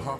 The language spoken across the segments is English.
Hey,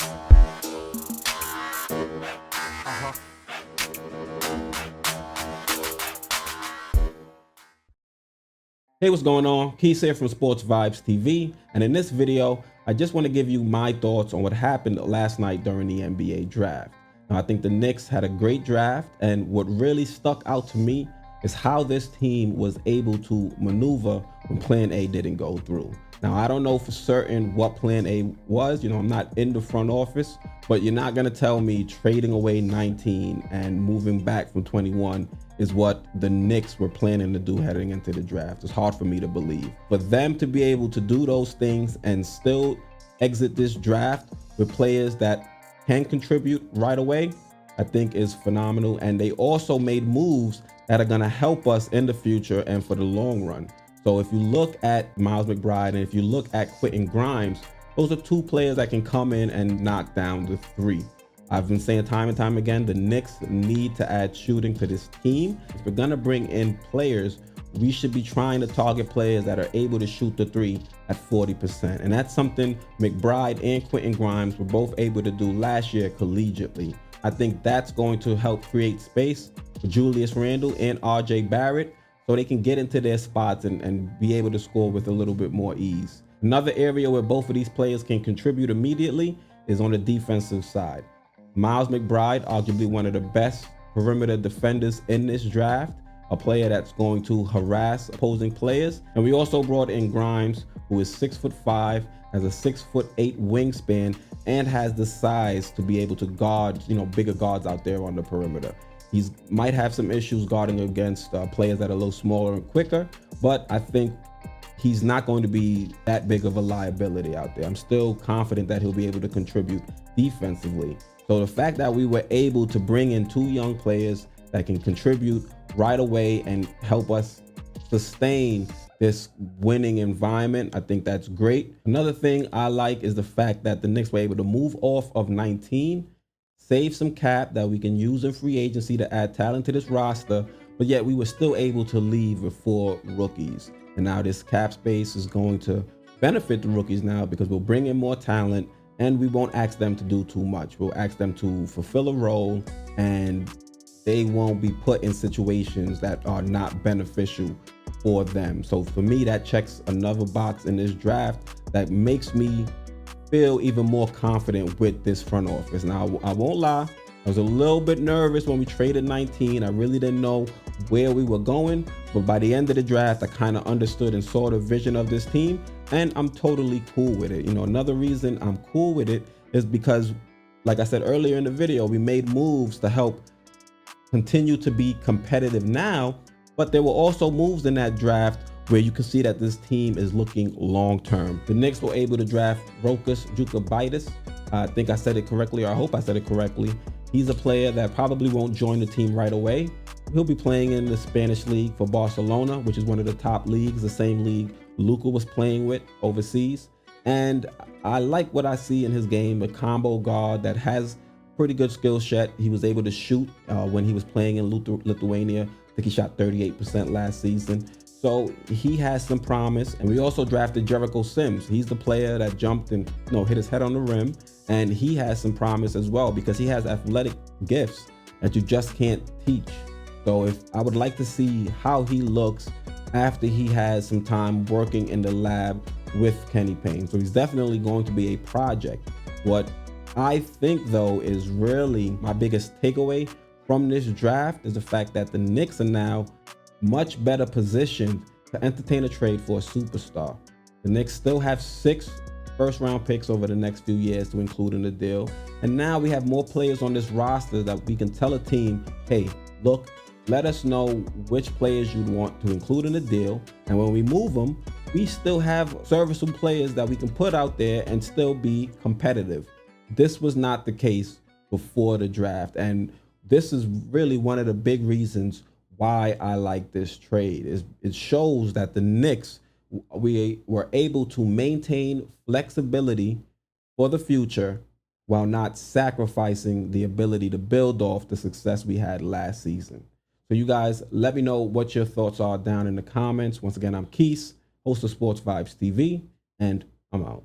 what's going on? Quis here from Sports Vibes TV, and in this video, I just want to give you my thoughts on what happened last night during the NBA draft. Now, I think the Knicks had a great draft, and what really stuck out to me is how this team was able to maneuver when Plan A didn't go through. Now, I don't know for certain what Plan A was. I'm not in the front office, but you're not going to tell me trading away 19 and moving back from 21 is what the Knicks were planning to do heading into the draft. It's hard for me to believe. For them to be able to do those things and still exit this draft with players that can contribute right away, I think is phenomenal. And they also made moves that are going to help us in the future and for the long run. So if you look at Miles McBride and if you look at Quentin Grimes, those are two players that can come in and knock down the three. I've been saying time and time again, the Knicks need to add shooting to this team. If we're going to bring in players, we should be trying to target players that are able to shoot the three at 40%. And that's something McBride and Quentin Grimes were both able to do last year collegiately. I think that's going to help create space for Julius Randle and RJ Barrett so they can get into their spots and be able to score with a little bit more ease. Another area where both of these players can contribute immediately is on the defensive side. Miles McBride, arguably one of the best perimeter defenders in this draft, a player that's going to harass opposing players. And we also brought in Grimes, who is 6'5", has a 6'8" wingspan, and has the size to be able to guard, bigger guards out there on the perimeter. He might have some issues guarding against players that are a little smaller and quicker, but I think he's not going to be that big of a liability out there. I'm still confident that he'll be able to contribute defensively. So the fact that we were able to bring in two young players that can contribute right away and help us sustain this winning environment, I think that's great. Another thing I like is the fact that the Knicks were able to move off of 19, save some cap that we can use in free agency to add talent to this roster, but yet we were still able to leave with 4 rookies. And now this cap space is going to benefit the rookies now because we'll bring in more talent and we won't ask them to do too much. We'll ask them to fulfill a role and they won't be put in situations that are not beneficial for them. So for me, that checks another box in this draft that makes me feel even more confident with this front office. Now, I won't lie, I was a little bit nervous when we traded 19. I really didn't know where we were going, but by the end of the draft, I kind of understood and saw the vision of this team, and I'm totally cool with it. Another reason I'm cool with it is because, like I said earlier in the video, we made moves to help continue to be competitive now, but there were also moves in that draft where you can see that this team is looking long-term. The Knicks were able to draft Rokas Jokubaitis. I think I said it correctly, or I hope I said it correctly. He's a player that probably won't join the team right away. He'll be playing in the Spanish league for Barcelona, which is one of the top leagues, the same league Luka was playing with overseas. And I like what I see in his game, a combo guard that has pretty good skill set. He was able to shoot when he was playing in Lithuania. I think he shot 38% last season. So he has some promise. And we also drafted Jericho Sims. He's the player that jumped and hit his head on the rim. And he has some promise as well because he has athletic gifts that you just can't teach. So I would like to see how he looks after he has some time working in the lab with Kenny Payne. So he's definitely going to be a project. What I think, though, is really my biggest takeaway from this draft is the fact that the Knicks are now much better positioned to entertain a trade for a superstar. The Knicks still have 6 first-round picks over the next few years to include in the deal. And now we have more players on this roster that we can tell a team, hey, look, let us know which players you'd want to include in the deal. And when we move them, we still have serviceable players that we can put out there and still be competitive. This was not the case before the draft. And this is really one of the big reasons why I like this trade. It shows that the Knicks, we were able to maintain flexibility for the future while not sacrificing the ability to build off the success we had last season. So you guys, let me know what your thoughts are down in the comments. Once again, I'm Quis, host of Sports Vibes TV, and I'm out.